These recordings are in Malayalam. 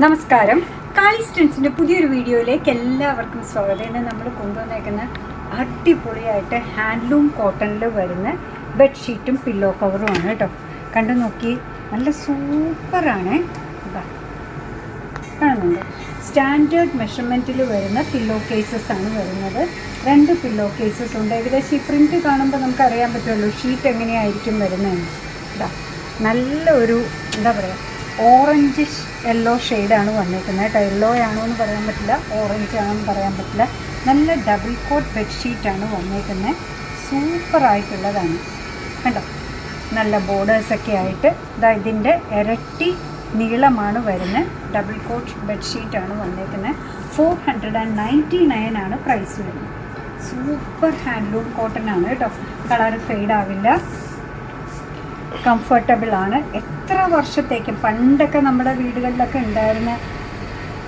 നമസ്കാരം. കാളി സ്റ്റൻസിൻ്റെ പുതിയൊരു വീഡിയോയിലേക്ക് എല്ലാവർക്കും സ്വാഗതം. ഇന്ന് നമ്മൾ കൊണ്ടുവന്നേക്കുന്ന അടിപൊളിയായിട്ട് ഹാൻഡ്ലൂം കോട്ടണിൽ വരുന്ന ബെഡ്ഷീറ്റും പില്ലോ കവറുമാണ് കേട്ടോ. കണ്ടു നോക്കി, നല്ല സൂപ്പറാണ്. കാണുന്നുണ്ട്. സ്റ്റാൻഡേർഡ് മെഷർമെൻറ്റിൽ വരുന്ന പില്ലോ കേസസ് ആണ് വരുന്നത്. 2 പില്ലോ കേസസ് ഉണ്ട്. ഏകദേശം ഈ പ്രിൻറ്റ് കാണുമ്പോൾ നമുക്കറിയാൻ പറ്റുമല്ലോ ഷീറ്റ് എങ്ങനെയായിരിക്കും വരുന്നതെന്ന്. നല്ല ഒരു എന്താ പറയുക, ഓറഞ്ചിഷ് യെല്ലോ ഷെയ്ഡാണ് വന്നിരിക്കുന്നത് കേട്ടോ. യെല്ലോ ആണോ എന്ന് പറയാൻ പറ്റില്ല, ഓറഞ്ച് ആണോ എന്ന് പറയാൻ പറ്റില്ല. നല്ല ഡബിൾ കോട്ട് ബെഡ്ഷീറ്റാണ് വന്നിരിക്കുന്നത്. സൂപ്പറായിട്ടുള്ളതാണ് കണ്ടോ. നല്ല ബോർഡേഴ്സൊക്കെ ആയിട്ട് ഇതിൻ്റെ ഇരട്ടി നീളമാണ് വരുന്നത്. ഡബിൾ കോട്ട് ബെഡ്ഷീറ്റാണ് വന്നിരിക്കുന്നത്. 499 ആണ് പ്രൈസ് വരുന്നത്. സൂപ്പർ ഹാൻഡ്ലൂം കോട്ടൺ ആണ് കേട്ടോ. കളർ ഫെയ്ഡ് ആവില്ല, കംഫർട്ടബിൾ ആണ്. എത്ര വർഷത്തേക്കും പണ്ടൊക്കെ നമ്മുടെ വീടുകളിലൊക്കെ ഉണ്ടായിരുന്ന,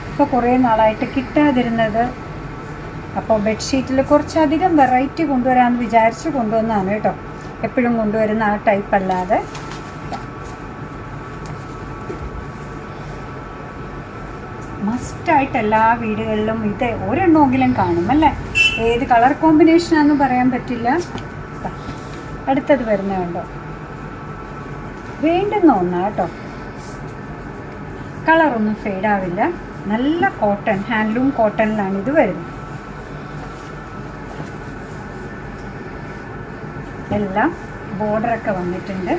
ഇപ്പോൾ കുറേ നാളായിട്ട് കിട്ടാതിരുന്നത്. അപ്പോൾ ബെഡ്ഷീറ്റിൽ കുറച്ചധികം വെറൈറ്റി കൊണ്ടുവരാമെന്ന് വിചാരിച്ച് കൊണ്ടുവന്നതാണ് കേട്ടോ. എപ്പോഴും കൊണ്ടുവരുന്ന ആ ടൈപ്പ് അല്ലാതെ. മസ്റ്റായിട്ട് എല്ലാ വീടുകളിലും ഇത് ഒരെണ്ണമെങ്കിലും കാണും അല്ലേ. ഏത് കളർ കോമ്പിനേഷനാണെന്ന് പറയാൻ പറ്റില്ല. അടുത്തത് വരുന്നതുണ്ടോ, വേണ്ടുന്ന ഒന്നാ കേട്ടോ. കളറൊന്നും ഫെയ്ഡാവില്ല. നല്ല കോട്ടൺ, ഹാൻഡ്ലൂം കോട്ടണിലാണ് ഇത് വരുന്നത്. എല്ലാം ബോർഡറൊക്കെ വന്നിട്ടുണ്ട്.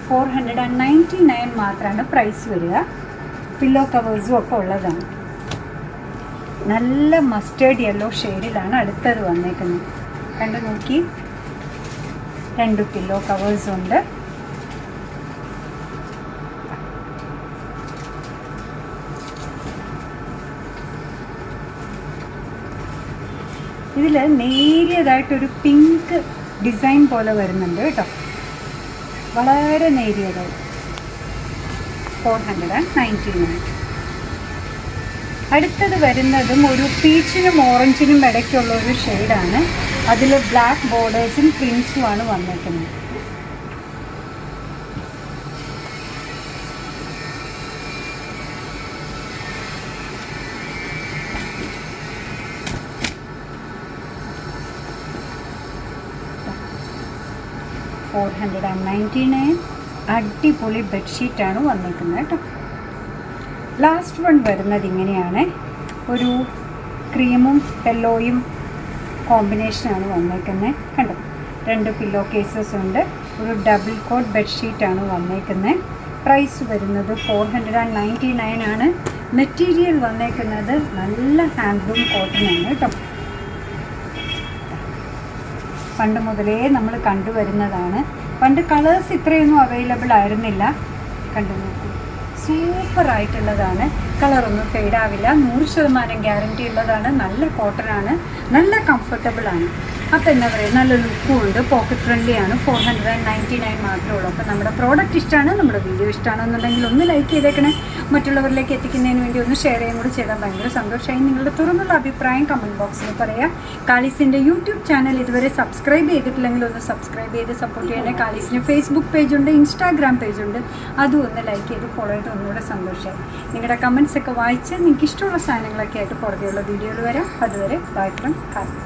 499 മാത്രമാണ് പ്രൈസ് വരിക. പില്ലോ കവേഴ്സും ഒക്കെ ഉള്ളതാണ്. നല്ല മസ്റ്റേർഡ് യെല്ലോ ഷെയ്ഡിലാണ് അടുത്തത് വന്നേക്കുന്നത്. കണ്ടു നോക്കി, 2 പില്ലോ കവേഴ്സ് ഉണ്ട്. ഇതിൽ നേരിയതായിട്ടൊരു പിങ്ക് ഡിസൈൻ പോലെ വരുന്നുണ്ട് കേട്ടോ. വളരെ നേരിയതായി. 499. അടുത്തത് വരുന്നതും ഒരു പീച്ചിനും ഓറഞ്ചിനും ഇടയ്ക്കുള്ള ഒരു ഷെയ്ഡാണ്. അതിൽ ബ്ലാക്ക് ബോർഡേഴ്സും പ്രിൻസുമാണ് വന്നിരിക്കുന്നത്. $499. അടിപൊളി ബെഡ്ഷീറ്റാണ് വന്നിരിക്കുന്നത് കേട്ടോ. ലാസ്റ്റ് വൺ വരുന്നത് ഇങ്ങനെയാണ്. ഒരു ക്രീമും യെല്ലോയും കോമ്പിനേഷനാണ് വന്നേക്കുന്നത് കണ്ടോ. 2 പില്ലോ കേസസ് ഉണ്ട്. ഒരു ഡബിൾ കോട്ട് ബെഡ്ഷീറ്റാണ് വന്നേക്കുന്നത്. പ്രൈസ് വരുന്നത് 499 ആണ്. മെറ്റീരിയൽ വന്നേക്കുന്നത് നല്ല ഹാൻഡ്ലൂം കോട്ടനാണ് കേട്ടോ. പണ്ട് മുതലേ നമ്മൾ കണ്ടുവരുന്നതാണ്. പണ്ട് കളേഴ്സ് ഇത്രയൊന്നും അവൈലബിൾ ആയിരുന്നില്ല. കണ്ടു നോക്കൂ, സൂപ്പറായിട്ടുള്ളതാണ്. കളറൊന്നും ഫെയ്ഡാവില്ല. 100% ഗ്യാരണ്ടി ഉള്ളതാണ്. നല്ല കോട്ടനാണ്, നല്ല കംഫർട്ടബിളാണ്. അപ്പോൾ എന്താ പറയുക, നല്ല ലുക്കും ഉണ്ട്, പോക്കറ്റ് ഫ്രണ്ട്ലി ആണ്. 499 മാത്രമേ ഉള്ളൂ. അപ്പോൾ നമ്മുടെ പ്രോഡക്റ്റ് ഇഷ്ടമാണ്, നമ്മുടെ വീഡിയോ ഇഷ്ടമാണെന്നുണ്ടെങ്കിൽ ഒന്ന് ലൈക്ക് ചെയ്തേക്കണേ. മറ്റുള്ളവരിലേക്ക് എത്തിക്കുന്നതിന് വേണ്ടി ഒന്ന് ഷെയർ ചെയ്യാൻ കൂടി ചെയ്താൽ ഭയങ്കര സന്തോഷമായി. നിങ്ങളുടെ തുറന്നുള്ള അഭിപ്രായം കമൻറ്റ് ബോക്സിൽ പറയാം. കാളീസിൻ്റെ യൂട്യൂബ് ചാനൽ ഇതുവരെ സബ്സ്ക്രൈബ് ചെയ്തിട്ടില്ലെങ്കിൽ ഒന്ന് സബ്സ്ക്രൈബ് ചെയ്ത് സപ്പോർട്ട് ചെയ്യണേ. കാളീസിന് ഫേസ്ബുക്ക് പേജുണ്ട്, ഇൻസ്റ്റാഗ്രാം പേജുണ്ട്. അതും ഒന്ന് ലൈക്ക് ചെയ്ത് ഫോളോ ചെയ്ത് ഒന്നുകൂടെ സന്തോഷമായി. നിങ്ങളുടെ കമൻറ്റ്സൊക്കെ വായിച്ച് നിങ്ങൾക്ക് ഇഷ്ടമുള്ള സാധനങ്ങളൊക്കെ ആയിട്ട് പുറകെയുള്ള വീഡിയോയിൽ വരാം. അതുവരെ ബൈ ഫ്രം കാളി.